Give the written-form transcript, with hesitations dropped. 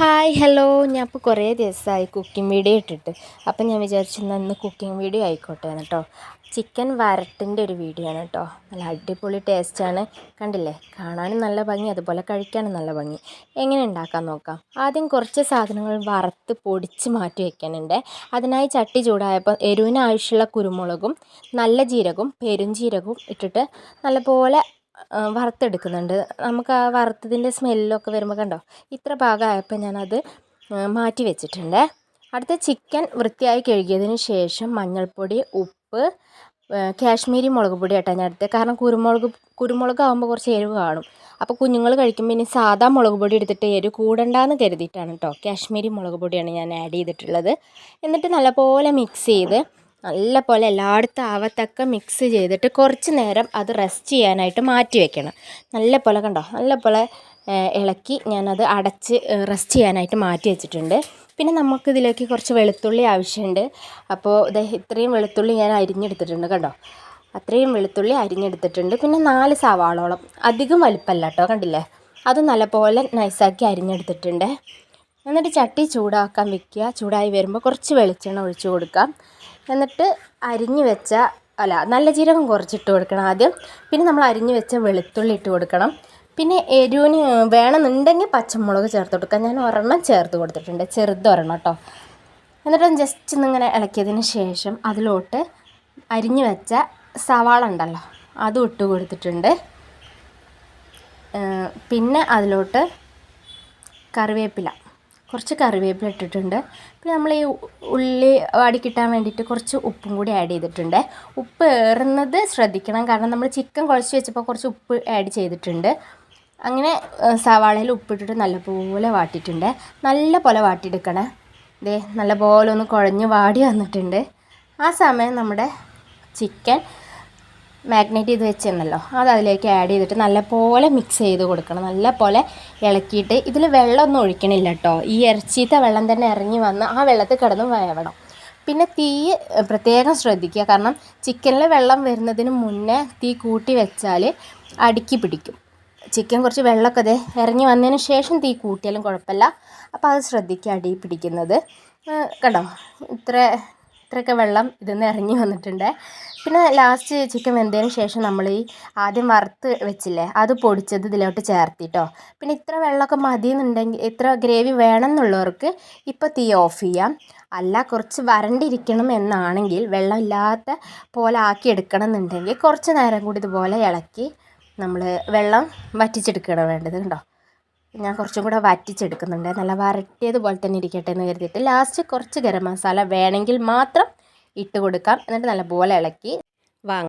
Hi hello, ഞാൻ ഇപ്പോൾ കുറേ ദിവസമായി കുക്കിംഗ് വീഡിയോ ഇട്ടിട്ട്. അപ്പം ഞാൻ വിചാരിച്ചു ഇന്ന് കുക്കിംഗ് വീഡിയോ ആയിക്കോട്ടെ കേട്ടോ. ചിക്കൻ വരട്ടിൻ്റെ ഒരു വീഡിയോ ആണ് കേട്ടോ. നല്ല അടിപൊളി ടേസ്റ്റാണ്. കണ്ടില്ലേ, കാണാനും നല്ല ഭംഗി, അതുപോലെ കഴിക്കാനും നല്ല ഭംഗി. എങ്ങനെ ഉണ്ടാക്കാൻ നോക്കാം. ആദ്യം കുറച്ച് സാധനങ്ങൾ വറുത്ത് പൊടിച്ച് മാറ്റി വയ്ക്കാനുണ്ട്. അതിനായി ചട്ടി ചൂടായപ്പോൾ എരിവിന് ആവശ്യമുള്ള കുരുമുളകും നല്ല ജീരകവും പെരുംജീരകവും ഇട്ടിട്ട് നല്ലപോലെ വറുത്തെടുക്കുന്നുണ്ട്. നമുക്ക് ആ വറുത്തതിൻ്റെ സ്മെല്ലൊക്കെ വരുമ്പോൾ കണ്ടോ, ഇത്ര ഭാഗമായപ്പോൾ ഞാനത് മാറ്റി വെച്ചിട്ടുണ്ട്. അടുത്ത ചിക്കൻ വൃത്തിയായി കഴുകിയതിന് ശേഷം മഞ്ഞൾപ്പൊടി, ഉപ്പ്, കാശ്മീരി മുളക് പൊടി ആയിട്ടാണ് ഞാൻ എടുത്തത്. കാരണം കുരുമുളകാകുമ്പോൾ കുറച്ച് എരിവ് കാണും. അപ്പോൾ കുഞ്ഞുങ്ങൾ കഴിക്കുമ്പോൾ ഇനി സാധാ മുളക് പൊടി എടുത്തിട്ട് എരിവ് കൂടണ്ടെന്ന് കരുതിയിട്ടാണ് കേട്ടോ കാശ്മീരി മുളക് പൊടിയാണ് ഞാൻ ആഡ് ചെയ്തിട്ടുള്ളത്. എന്നിട്ട് നല്ലപോലെ മിക്സ് ചെയ്ത് നല്ലപോലെ എല്ലായിടത്തും ആവത്തക്ക മിക്സ് ചെയ്തിട്ട് കുറച്ച് നേരം അത് റെസ്റ്റ് ചെയ്യാനായിട്ട് മാറ്റി വെക്കണം. നല്ലപോലെ കണ്ടോ, നല്ലപോലെ ഇളക്കി ഞാനത് അടച്ച് റെസ്റ്റ് ചെയ്യാനായിട്ട് മാറ്റി വെച്ചിട്ടുണ്ട്. പിന്നെ നമുക്കിതിലേക്ക് കുറച്ച് വെളുത്തുള്ളി ആവശ്യമുണ്ട്. അപ്പോൾ ഇത്രയും വെളുത്തുള്ളി ഞാൻ അരിഞ്ഞെടുത്തിട്ടുണ്ട് കണ്ടോ, അത്രയും വെളുത്തുള്ളി അരിഞ്ഞെടുത്തിട്ടുണ്ട്. പിന്നെ 4 സവാളോളം, അധികം വലിപ്പമല്ല കേട്ടോ, കണ്ടില്ലേ, അത് നല്ലപോലെ നൈസാക്കി അരിഞ്ഞെടുത്തിട്ടുണ്ട്. എന്നിട്ട് ചട്ടി ചൂടാക്കാൻ വെക്കുക. ചൂടായി വരുമ്പോൾ കുറച്ച് വെളിച്ചെണ്ണ ഒഴിച്ച് കൊടുക്കാം. എന്നിട്ട് നല്ല ജീരകം കുറച്ചിട്ട് കൊടുക്കണം ആദ്യം. പിന്നെ നമ്മൾ അരിഞ്ഞു വെച്ച വെളുത്തുള്ളി ഇട്ട് കൊടുക്കണം. പിന്നെ എരിവിന് വേണമെന്നുണ്ടെങ്കിൽ പച്ചമുളക് ചേർത്ത് കൊടുക്കാം. ഞാൻ ഒരെണ്ണം ചേർത്ത് കൊടുത്തിട്ടുണ്ട്, ചെറുതൊരെണ്ണം കേട്ടോ. എന്നിട്ട് ജസ്റ്റ് ഒന്നിങ്ങനെ ഇളക്കിയതിന് ശേഷം അതിലോട്ട് അരിഞ്ഞു വെച്ച സവാള ഉണ്ടല്ലോ, അതും ഇട്ട് കൊടുത്തിട്ടുണ്ട്. പിന്നെ അതിലോട്ട് കുറച്ച് കറിവേപ്പില ഇട്ടിട്ടുണ്ട്. പിന്നെ നമ്മൾ ഈ ഉള്ളി വാടി കിട്ടാൻ വേണ്ടിയിട്ട് കുറച്ച് ഉപ്പും കൂടി ആഡ് ചെയ്തിട്ടുണ്ട്. ഉപ്പ് ഏറുന്നത് ശ്രദ്ധിക്കണം, കാരണം നമ്മൾ ചിക്കൻ കുഴച്ച് വെച്ചപ്പോൾ കുറച്ച് ഉപ്പ് ആഡ് ചെയ്തിട്ടുണ്ട്. അങ്ങനെ സവാളയിൽ ഉപ്പിട്ടിട്ട് നല്ലപോലെ വാട്ടിയിട്ടുണ്ട്. നല്ലപോലെ വാട്ടിയെടുക്കണേ. നല്ലപോലെ ഒന്ന് കുഴഞ്ഞ് വാടി വന്നിട്ടുണ്ട്. ആ സമയം നമ്മുടെ ചിക്കൻ മാഗ്നേറ്റ് ചെയ്ത് വെച്ചെന്നല്ലോ, അത് അതിലേക്ക് ആഡ് ചെയ്തിട്ട് നല്ലപോലെ മിക്സ് ചെയ്ത് കൊടുക്കണം. നല്ലപോലെ ഇളക്കിയിട്ട് ഇതിൽ വെള്ളമൊന്നും ഒഴിക്കണില്ല കേട്ടോ. ഈ ഇറച്ചിത്തെ വെള്ളം തന്നെ ഇറങ്ങി വന്ന് ആ വെള്ളത്തിൽ കിടന്ന് വേവണം. പിന്നെ തീ പ്രത്യേകം ശ്രദ്ധിക്കുക, കാരണം ചിക്കനിൽ വെള്ളം വരുന്നതിന് മുന്നേ തീ കൂട്ടി വെച്ചാൽ അടുക്കി പിടിക്കും. ചിക്കൻ കുറച്ച് വെള്ളമൊക്കെ ഇറങ്ങി വന്നതിന് ശേഷം തീ കൂട്ടിയാലും കുഴപ്പമില്ല. അപ്പോൾ അത് ശ്രദ്ധിക്കുക, അടി പിടിക്കുന്നത് കണ്ടോ. ഇത്രയൊക്കെ വെള്ളം ഇതിൽ നിന്ന് ഇറങ്ങി വന്നിട്ടുണ്ട്. പിന്നെ ലാസ്റ്റ് ചിക്കൻ വെന്തതിന് ശേഷം നമ്മൾ ഈ ആദ്യം വറുത്ത് വെച്ചില്ലേ, അത് പൊടിച്ചത് ഇതിലോട്ട് ചേർത്തിട്ടോ. പിന്നെ ഇത്ര വെള്ളമൊക്കെ മതി എന്നുണ്ടെങ്കിൽ, ഇത്ര ഗ്രേവി വേണമെന്നുള്ളവർക്ക് ഇപ്പോൾ തീ ഓഫ് ചെയ്യാം. അല്ല കുറച്ച് വരണ്ടിരിക്കണം എന്നാണെങ്കിൽ, വെള്ളം ഇല്ലാത്ത പോലെ ആക്കി എടുക്കണം എന്നുണ്ടെങ്കിൽ കുറച്ച് നേരം കൂടി ഇതുപോലെ ഇളക്കി നമ്മൾ വെള്ളം വറ്റിച്ചെടുക്കണം വേണ്ടത് കണ്ടോ. ഞാൻ കുറച്ചും കൂടെ വറ്റിച്ചെടുക്കുന്നുണ്ട്. നല്ല വരട്ടിയതുപോലെ തന്നെ ഇരിക്കട്ടെ എന്ന് കരുതിയിട്ട് ലാസ്റ്റ് കുറച്ച് ഗരം മസാല വേണമെങ്കിൽ മാത്രം ഇട്ട് കൊടുക്കാം. എന്നിട്ട് നല്ലപോലെ ഇളക്കി